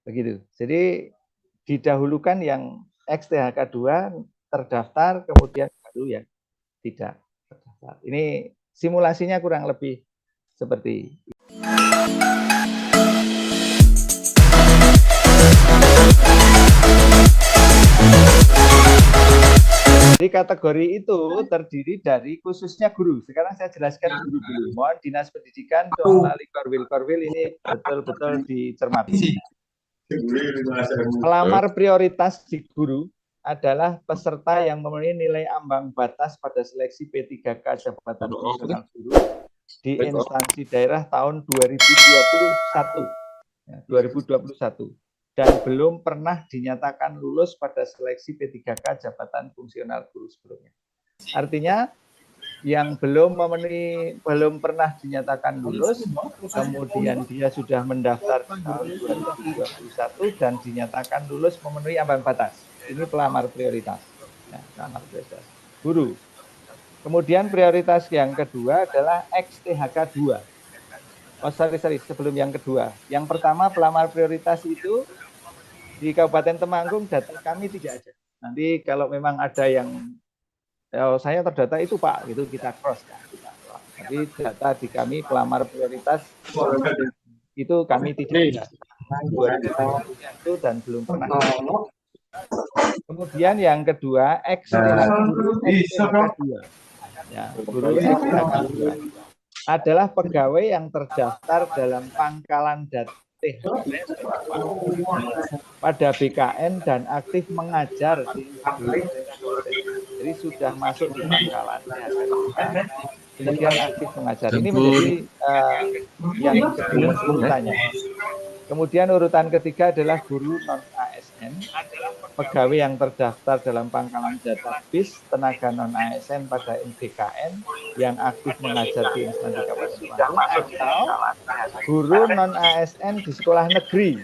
Begitu. Jadi didahulukan yang XTHK2 terdaftar, kemudian baru yang tidak terdaftar. Ini simulasinya kurang lebih seperti itu. Jadi kategori itu terdiri dari khususnya guru. Sekarang saya jelaskan guru dulu. Mohon Dinas Pendidikan, Dong Lali Korwil ini betul-betul dicermati. Pelamar prioritas di guru adalah peserta yang memenuhi nilai ambang batas pada seleksi P3K jabatan fungsional guru di instansi daerah tahun 2021. 2021 dan belum pernah dinyatakan lulus pada seleksi P3K jabatan fungsional guru sebelumnya. Artinya yang belum pernah dinyatakan lulus, kemudian dia sudah mendaftar tahun 2021 dan dinyatakan lulus memenuhi ambang batas. Ini pelamar prioritas. Ya, pelamar prioritas. Guru. Kemudian prioritas yang kedua adalah XTHK2. Oh, sorry, sebelum yang kedua. Yang pertama pelamar prioritas itu di Kabupaten Temanggung data kami tidak ada. Nanti kalau memang ada yang saya terdata itu Pak, gitu kita cross kan. Tapi data di kami pelamar prioritas itu kami tidak ada 2021 dan belum pernah. Kemudian yang kedua XTHK2. Ya, guru XTHK2 adalah pegawai yang terdaftar dalam pangkalan data pada BKN dan aktif mengajar di jadi sudah masuk di pangkalan kemudian aktif mengajar. Ini menjadi yang kedua urutannya. Kemudian urutan ketiga adalah guru non ASN, pegawai yang terdaftar dalam pangkalan database tenaga non ASN pada BKN yang aktif mengajar di instansi Kabupaten Temanggung, atau guru non ASN di sekolah negeri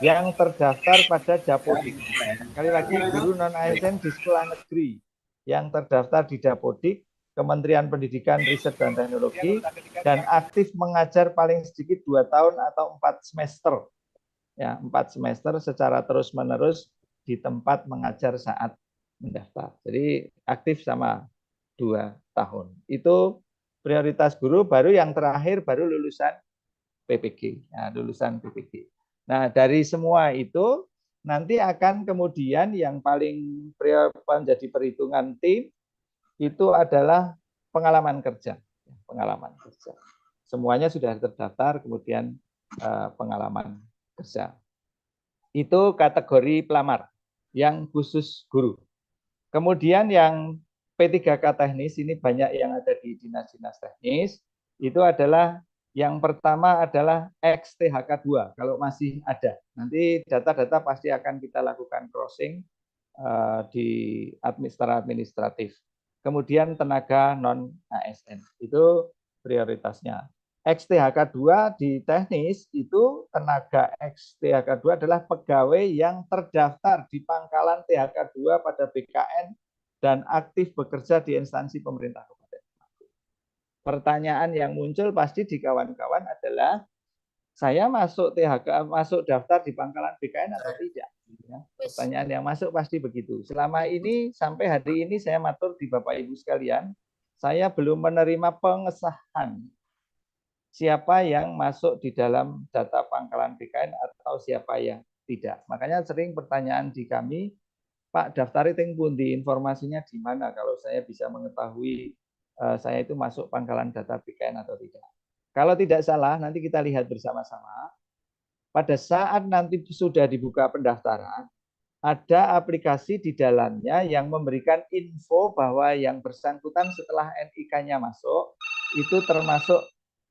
yang terdaftar pada Dapodik. Sekali lagi, guru non ASN di sekolah negeri yang terdaftar di Dapodik, Kementerian Pendidikan, Riset dan Teknologi, dan aktif mengajar paling sedikit 2 tahun atau 4 semester. Ya, 4 semester secara terus-menerus di tempat mengajar saat mendaftar. Jadi aktif sama 2 tahun. Itu prioritas guru. Baru yang terakhir baru lulusan PPG. Nah, lulusan PPG. Nah, dari semua itu nanti akan kemudian yang paling menjadi perhitungan tim itu adalah pengalaman kerja. Pengalaman kerja. Semuanya sudah terdaftar, kemudian pengalaman kerja. Itu kategori pelamar yang khusus guru. Kemudian yang P3K teknis, ini banyak yang ada di dinas-dinas teknis, itu adalah yang pertama adalah XTHK2, kalau masih ada. Nanti data-data pasti akan kita lakukan crossing di secara administratif. Kemudian tenaga non-ASN, itu prioritasnya. XTHK2 di teknis itu tenaga XTHK2 adalah pegawai yang terdaftar di pangkalan THK2 pada BKN dan aktif bekerja di instansi pemerintah kabupaten. Pertanyaan yang muncul pasti di kawan-kawan adalah saya masuk masuk daftar di pangkalan BKN atau tidak? Ya, pertanyaan yang masuk pasti begitu. Selama ini sampai hari ini saya matur di Bapak Ibu sekalian, saya belum menerima pengesahan siapa yang masuk di dalam data pangkalan BKN atau siapa yang tidak. Makanya sering pertanyaan di kami, Pak daftar itu pundi, informasinya di mana kalau saya bisa mengetahui saya itu masuk pangkalan data BKN atau tidak. Kalau tidak salah, nanti kita lihat bersama-sama, pada saat nanti sudah dibuka pendaftaran, ada aplikasi di dalamnya yang memberikan info bahwa yang bersangkutan setelah NIK-nya masuk, itu termasuk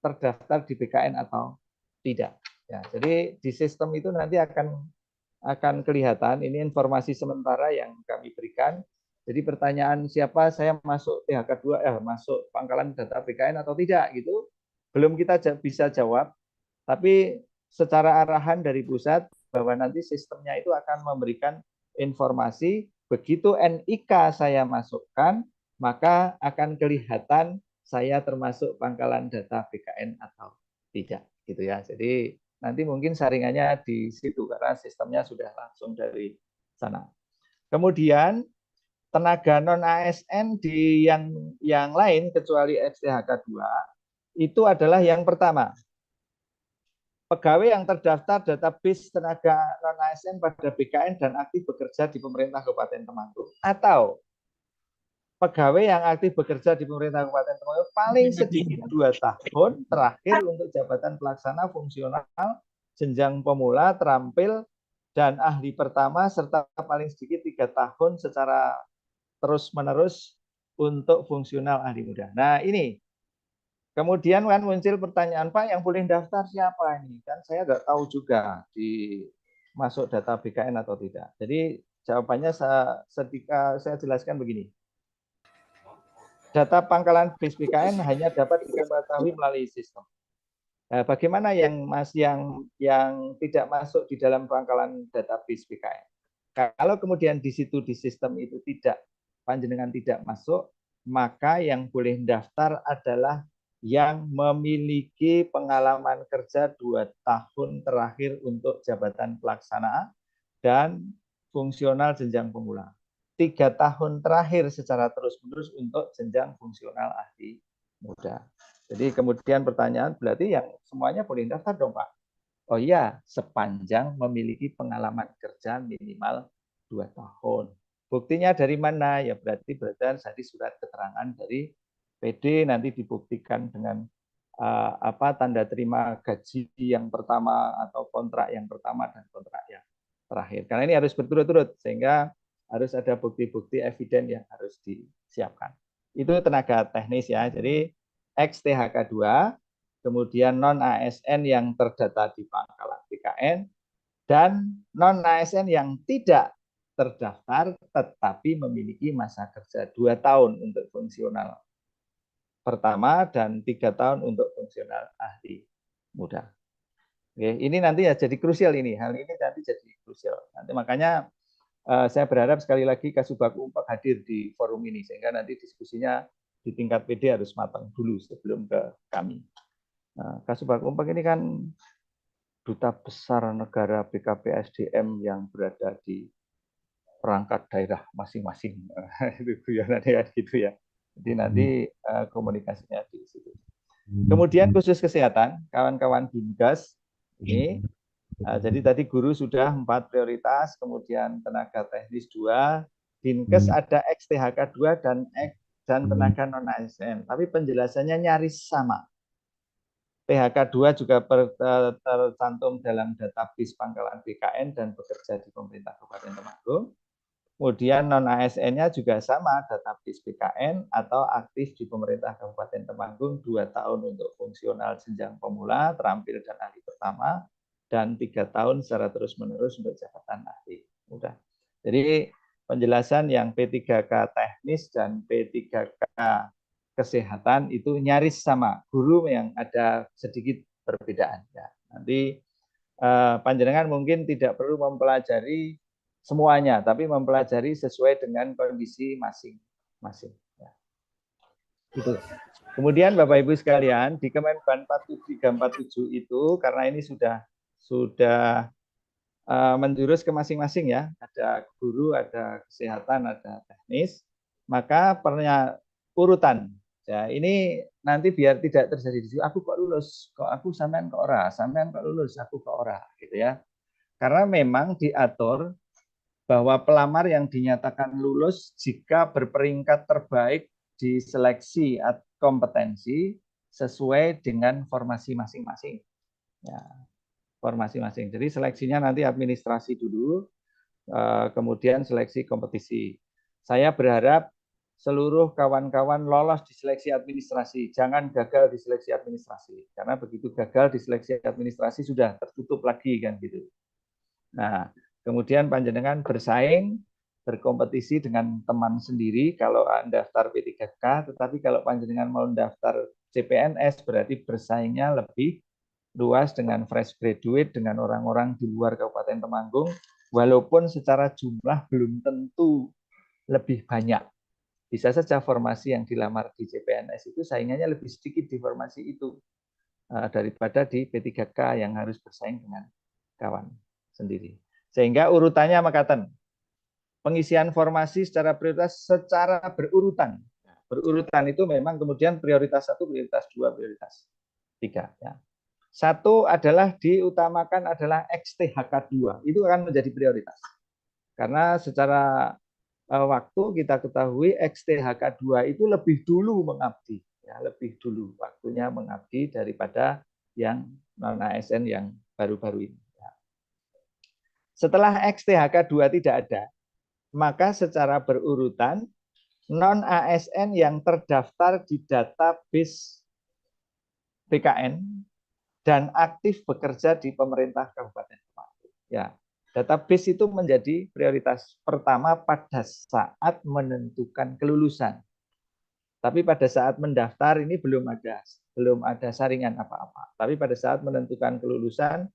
terdaftar di BKN atau tidak. Ya, jadi di sistem itu nanti akan kelihatan, ini informasi sementara yang kami berikan. Jadi pertanyaan siapa saya masuk THK2, masuk pangkalan data BKN atau tidak gitu, belum kita bisa jawab, tapi secara arahan dari pusat bahwa nanti sistemnya itu akan memberikan informasi begitu NIK saya masukkan, maka akan kelihatan saya termasuk pangkalan data BKN atau tidak gitu ya. Jadi nanti mungkin saringannya di situ karena sistemnya sudah langsung dari sana. Kemudian tenaga non ASN di yang lain kecuali XTHK 2 itu adalah yang pertama, pegawai yang terdaftar database tenaga non ASN pada BKN dan aktif bekerja di pemerintah Kabupaten Temanggung, atau pegawai yang aktif bekerja di pemerintah Kabupaten Temanggung paling sedikit 2 tahun terakhir untuk jabatan pelaksana fungsional jenjang pemula, terampil, dan ahli pertama, serta paling sedikit 3 tahun secara terus-menerus untuk fungsional ahli muda. Nah, ini kemudian kan muncul pertanyaan, Pak, yang boleh daftar siapa ini? Kan saya nggak tahu juga di masuk data BKN atau tidak. Jadi jawabannya saya jelaskan begini. Data pangkalan BIS BKN hanya dapat diketahui melalui sistem. Nah, bagaimana yang tidak masuk di dalam pangkalan data BIS BKN? Kalau kemudian di situ di sistem itu tidak, panjenengan tidak masuk, maka yang boleh daftar adalah yang memiliki pengalaman kerja 2 tahun terakhir untuk jabatan pelaksana dan fungsional jenjang pemula. 3 tahun terakhir secara terus-menerus untuk jenjang fungsional ahli muda. Jadi kemudian pertanyaan, berarti yang semuanya boleh daftar dong, Pak? Oh iya, sepanjang memiliki pengalaman kerja minimal 2 tahun. Buktinya dari mana? Ya berarti berdasarkan dari surat keterangan dari PD, nanti dibuktikan dengan tanda terima gaji yang pertama atau kontrak yang pertama dan kontrak yang terakhir. Karena ini harus berturut-turut, sehingga harus ada bukti-bukti eviden yang harus disiapkan. Itu tenaga teknis ya. Jadi XTHK 2, kemudian non ASN yang terdata di pangkalan BKN, dan non ASN yang tidak terdaftar tetapi memiliki masa kerja 2 tahun untuk fungsional pertama dan 3 tahun untuk fungsional ahli muda. Oke, ini nanti ya jadi krusial ini. Hal ini nanti jadi krusial. Nanti makanya saya berharap sekali lagi Kasubag Umpak hadir di forum ini sehingga nanti diskusinya di tingkat PD harus matang dulu sebelum ke kami. Nah, Kasubag Umpak ini kan duta besar negara BKPSDM yang berada di perangkat daerah masing-masing. Itu guyonannya gitu ya. Jadi nanti komunikasinya di situ. Kemudian khusus kesehatan, kawan-kawan Dinkes ini, jadi tadi guru sudah 4 prioritas, kemudian tenaga teknis 2, Dinkes ada XTHK 2 dan tenaga non ASN, tapi penjelasannya nyaris sama. PHK 2 juga tercantum dalam database pangkalan BKN dan bekerja di pemerintah Kabupaten Temanggung. Kemudian non ASN-nya juga sama, database BKN atau aktif di pemerintah Kabupaten Temanggung 2 tahun untuk fungsional jenjang pemula, terampil dan ahli pertama, dan 3 tahun secara terus-menerus untuk jabatan ahli muda. Jadi penjelasan yang P3K teknis dan P3K kesehatan itu nyaris sama, guru yang ada sedikit perbedaan. Ya. Nanti panjenengan mungkin tidak perlu mempelajari semuanya, tapi mempelajari sesuai dengan kondisi masing-masing. Ya. Gitu. Kemudian Bapak Ibu sekalian, di Kemenban 4347 itu karena ini sudah menjurus ke masing-masing ya, ada guru, ada kesehatan, ada teknis, maka urutan. Ya, ini nanti biar tidak terjadi di situ, aku kok lulus, kok aku sampean kok ora, sampean kok lulus, aku kok ora, gitu ya. Karena memang diatur bahwa pelamar yang dinyatakan lulus jika berperingkat terbaik di seleksi kompetensi sesuai dengan formasi masing-masing. Ya, formasi masing. Jadi seleksinya nanti administrasi dulu, kemudian seleksi kompetisi. Saya berharap seluruh kawan-kawan lolos di seleksi administrasi, jangan gagal di seleksi administrasi, karena begitu gagal di seleksi administrasi sudah tertutup lagi kan gitu. Nah, kemudian panjenengan bersaing, berkompetisi dengan teman sendiri kalau daftar P3K, tetapi kalau panjenengan mau daftar CPNS berarti bersaingnya lebih luas dengan fresh graduate, dengan orang-orang di luar Kabupaten Temanggung, walaupun secara jumlah belum tentu lebih banyak. Bisa saja formasi yang dilamar di CPNS itu saingannya lebih sedikit di formasi itu. daripada di P3K yang harus bersaing dengan kawan sendiri. Sehingga urutannya makaten. Pengisian formasi secara prioritas secara berurutan. Berurutan itu memang kemudian prioritas 1, prioritas 2, prioritas 3. Ya. Satu adalah diutamakan adalah XTHK2. Itu akan menjadi prioritas. Karena secara waktu kita ketahui XTHK2 itu lebih dulu mengabdi. Ya, lebih dulu waktunya mengabdi daripada yang non-ASN yang baru-baru ini. Ya. Setelah XTHK2 tidak ada, maka secara berurutan non-ASN yang terdaftar di database BKN dan aktif bekerja di pemerintah Kabupaten Temanggung. Ya, database itu menjadi prioritas pertama pada saat menentukan kelulusan. Tapi pada saat mendaftar ini belum ada saringan apa-apa. Tapi pada saat menentukan kelulusan,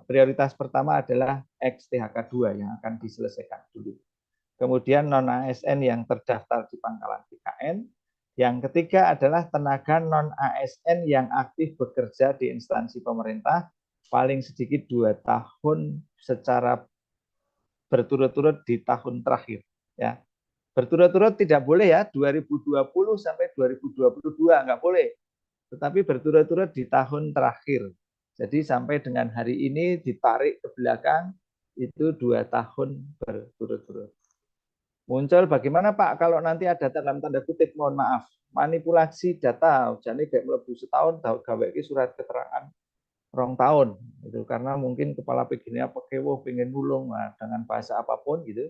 prioritas pertama adalah XTHK2 yang akan diselesaikan dulu. Kemudian non-ASN yang terdaftar di pangkalan BKN. Yang ketiga adalah tenaga non-ASN yang aktif bekerja di instansi pemerintah paling sedikit 2 tahun secara berturut-turut di tahun terakhir. Ya. Berturut-turut tidak boleh ya, 2020 sampai 2022 nggak boleh. Tetapi berturut-turut di tahun terakhir. Jadi sampai dengan hari ini ditarik ke belakang itu 2 tahun berturut-turut. Muncul bagaimana Pak kalau nanti ada dalam tanda kutip mohon maaf manipulasi data jadi kayak melebu setahun gawe surat keterangan rong tahun itu karena mungkin kepala PGNiA pekewo pengen nulung dengan bahasa apapun gitu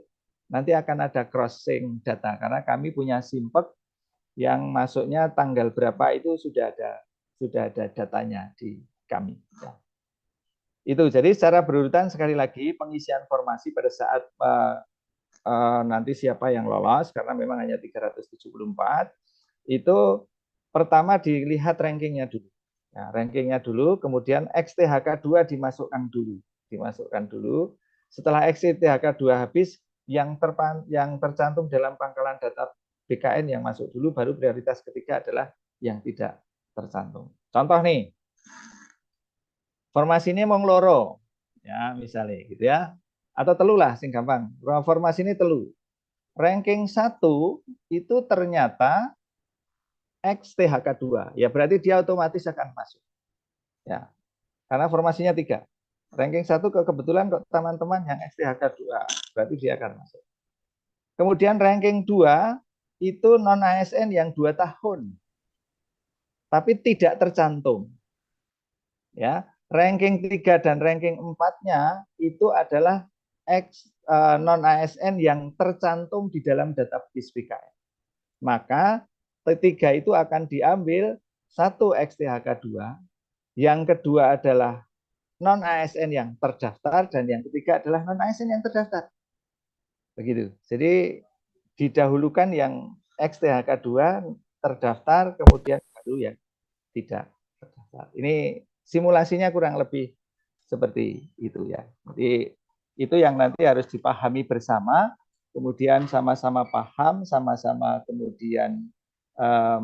nanti akan ada crossing data karena kami punya simpek yang masuknya tanggal berapa itu sudah ada datanya di kami ya. Itu jadi secara berurutan sekali lagi pengisian formasi pada saat nanti siapa yang lolos karena memang hanya 374 itu pertama dilihat rankingnya dulu. Nah, rankingnya dulu, kemudian XTHK2 dimasukkan dulu. Setelah XTHK2 habis, yang tercantum dalam pangkalan data BKN yang masuk dulu, baru prioritas ketiga adalah yang tidak tercantum. Contoh nih, formasi ini mau ngeloro, ya misalnya gitu ya, atau telu lah, sing gampang. Formasi ini telu. Ranking 1 itu ternyata XTHK2. Ya berarti dia otomatis akan masuk. Ya. Karena formasinya 3. Ranking 1 kebetulan kok teman-teman yang XTHK2. Berarti dia akan masuk. Kemudian ranking 2 itu non ASN yang 2 tahun. Tapi tidak tercantum. Ya, ranking 3 dan ranking 4-nya itu adalah non ASN yang tercantum di dalam database BKN. Maka ketiga itu akan diambil 1 XTHK2, yang kedua adalah non ASN yang terdaftar dan yang ketiga adalah non ASN yang terdaftar. Begitu. Jadi didahulukan yang XTHK2 terdaftar kemudian baru yang tidak terdaftar. Ini simulasinya kurang lebih seperti itu ya. Jadi itu yang nanti harus dipahami bersama, kemudian sama-sama paham, sama-sama kemudian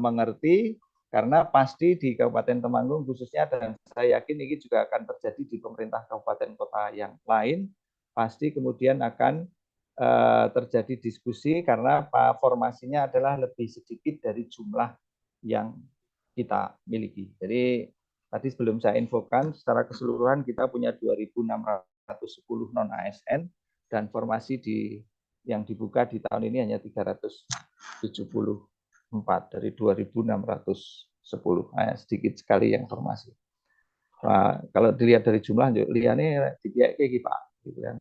mengerti, karena pasti di Kabupaten Temanggung khususnya, dan saya yakin ini juga akan terjadi di pemerintah kabupaten kota yang lain, pasti kemudian akan terjadi diskusi karena formasinya adalah lebih sedikit dari jumlah yang kita miliki. Jadi tadi sebelum saya infokan, secara keseluruhan kita punya 2.610 non-ASN dan formasi yang dibuka di tahun ini hanya 374 dari 2.610. Sedikit sekali yang formasi. Nah, kalau dilihat dari jumlah, lihatnya tidak kayak Pak. Gitu kan.